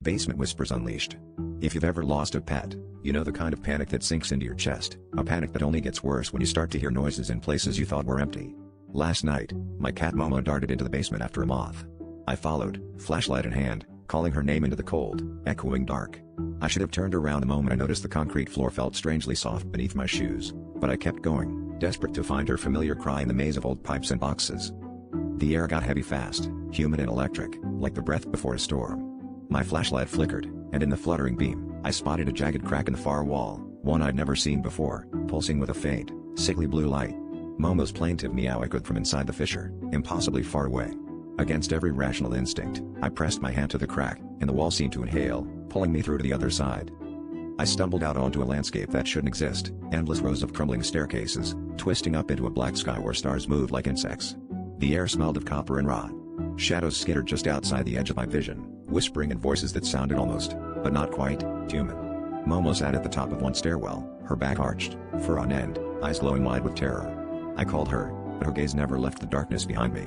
Basement Whispers Unleashed. If you've ever lost a pet, you know the kind of panic that sinks into your chest, a panic that only gets worse when you start to hear noises in places you thought were empty. Last night, my cat Momo darted into the basement after a moth. I followed, flashlight in hand, calling her name into the cold, echoing dark. I should have turned around the moment I noticed the concrete floor felt strangely soft beneath my shoes, but I kept going, desperate to find her familiar cry in the maze of old pipes and boxes. The air got heavy fast, humid and electric, like the breath before a storm. My flashlight flickered, and in the fluttering beam, I spotted a jagged crack in the far wall, one I'd never seen before, pulsing with a faint, sickly blue light. Momo's plaintive meow echoed from inside the fissure, impossibly far away. Against every rational instinct, I pressed my hand to the crack, and the wall seemed to inhale, pulling me through to the other side. I stumbled out onto a landscape that shouldn't exist, endless rows of crumbling staircases, twisting up into a black sky where stars moved like insects. The air smelled of copper and rot. Shadows skittered just outside the edge of my vision, whispering in voices that sounded almost, but not quite, human. Momo sat at the top of one stairwell, her back arched, fur on end, eyes glowing wide with terror. I called her, but her gaze never left the darkness behind me.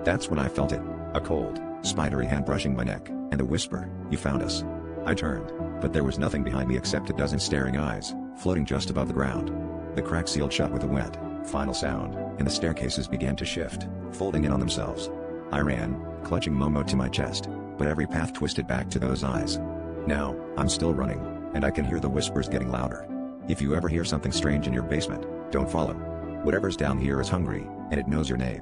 That's when I felt it, a cold, spidery hand brushing my neck, and a whisper, "You found us." I turned, but there was nothing behind me except a dozen staring eyes, floating just above the ground. The crack sealed shut with a wet, final sound, and the staircases began to shift, folding in on themselves. I ran, clutching Momo to my chest, but every path twisted back to those eyes. Now, I'm still running, and I can hear the whispers getting louder. If you ever hear something strange in your basement, don't follow. Whatever's down here is hungry, and it knows your name.